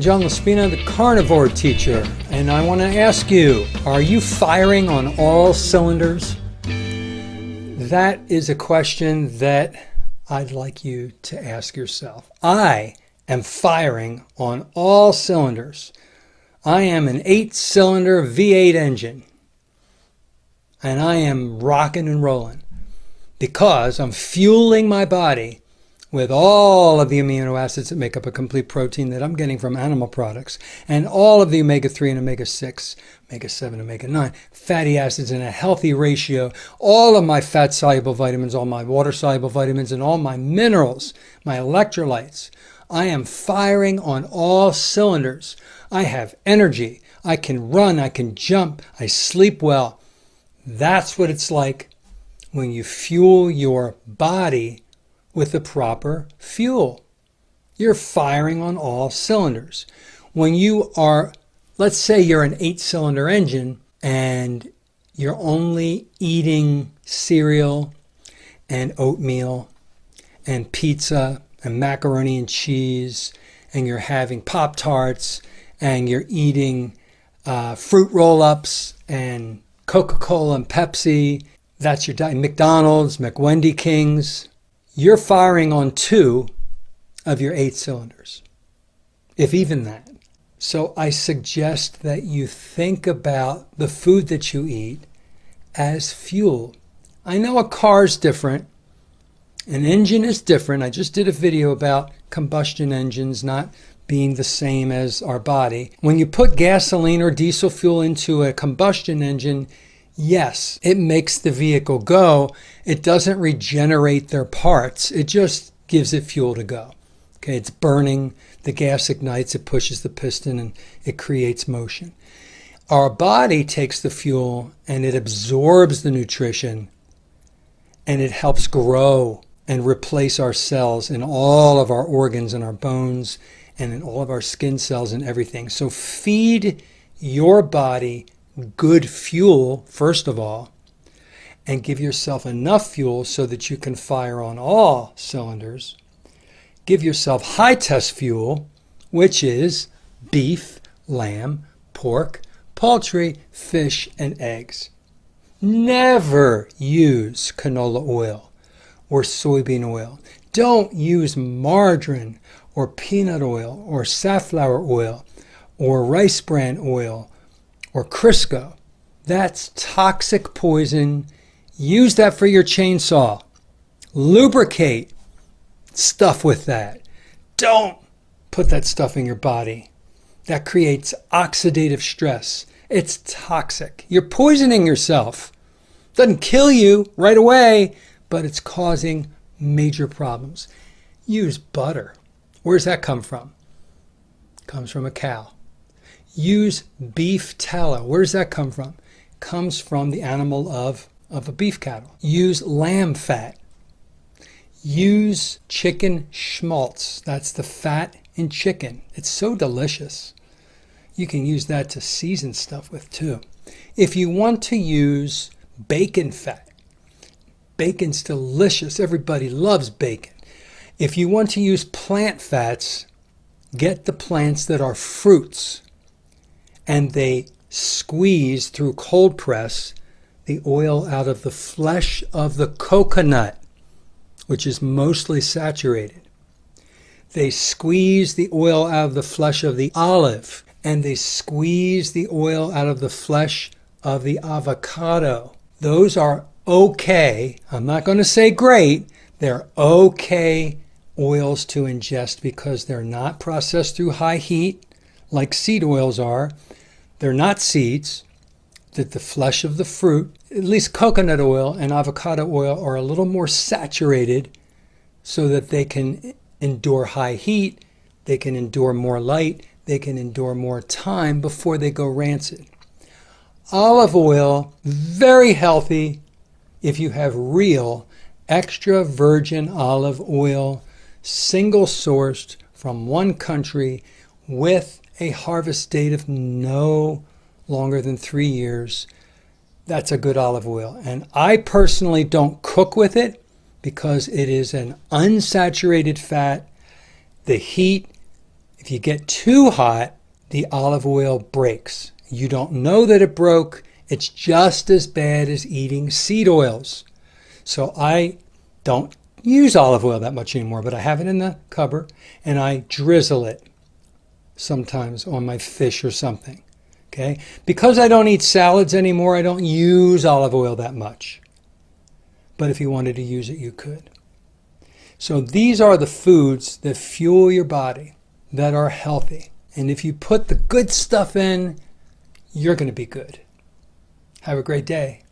John Laspina, the Carnivore teacher, and I want to ask you, are you firing on all cylinders? That is a question that I'd like you to ask yourself. I am firing on all cylinders. I am an 8-cylinder V8 engine, and I am rocking and rolling because I'm fueling my body with all of the amino acids that make up a complete protein that I'm getting from animal products, and all of the omega-3 and omega-6, omega-7, omega-9, fatty acids in a healthy ratio, all of my fat-soluble vitamins, all my water-soluble vitamins, and all my minerals, my electrolytes. I am firing on all cylinders. I have energy. I can run. I can jump. I sleep well. That's what it's like when you fuel your body with the proper fuel. You're firing on all cylinders. When you are, let's say you're an 8-cylinder engine and you're only eating cereal and oatmeal and pizza and macaroni and cheese, and you're having Pop-Tarts, and you're eating fruit roll-ups and Coca-Cola and Pepsi, that's your diet, McDonald's, McWendy Kings, you're firing on 2 of your 8 cylinders, if even that. So I suggest that you think about the food that you eat as fuel. I know a car's different. An engine is different. I just did a video about combustion engines not being the same as our body. When you put gasoline or diesel fuel into a combustion engine, yes, it makes the vehicle go. It doesn't regenerate their parts. It just gives it fuel to go. Okay, it's burning. The gas ignites. It pushes the piston and it creates motion. Our body takes the fuel and it absorbs the nutrition and it helps grow and replace our cells in all of our organs and our bones and in all of our skin cells and everything. So feed your body good fuel, first of all, and give yourself enough fuel so that you can fire on all cylinders. Give yourself high test fuel, which is beef, lamb, pork, poultry, fish, and eggs. Never use canola oil or soybean oil. Don't use margarine or peanut oil or safflower oil or rice bran oil or Crisco. That's toxic poison. Use that for your chainsaw. Lubricate stuff with that. Don't put that stuff in your body. That creates oxidative stress. It's toxic. You're poisoning yourself. Doesn't kill you right away, but it's causing major problems. Use butter. Where does that come from? It comes from a cow. Use beef tallow. Where does that come from? It comes from the animal of a beef cattle. Use lamb fat. Use chicken schmaltz. That's the fat in chicken. It's so delicious. You can use that to season stuff with too. If you want to use bacon fat, bacon's delicious. Everybody loves bacon. If you want to use plant fats, get the plants that are fruits, and they squeeze through cold press the oil out of the flesh of the coconut, which is mostly saturated. They squeeze the oil out of the flesh of the olive, and they squeeze the oil out of the flesh of the avocado. Those are okay. I'm not going to say great. They're okay oils to ingest because they're not processed through high heat like seed oils are. They're not seeds. That the flesh of the fruit, at least coconut oil and avocado oil, are a little more saturated so that they can endure high heat, they can endure more light, they can endure more time before they go rancid. Olive oil, very healthy if you have real extra virgin olive oil, single sourced from one country with a harvest date of no longer than 3 years. That's a good olive oil. And I personally don't cook with it because it is an unsaturated fat. The heat If you get too hot, the olive oil breaks. You don't know that it broke. It's just as bad as eating seed oils. So I don't use olive oil that much anymore, but I have it in the cupboard and I drizzle it sometimes on my fish or something. Okay? Because I don't eat salads anymore, I don't use olive oil that much. But if you wanted to use it, you could. So these are the foods that fuel your body, that are healthy. And if you put the good stuff in, you're going to be good. Have a great day.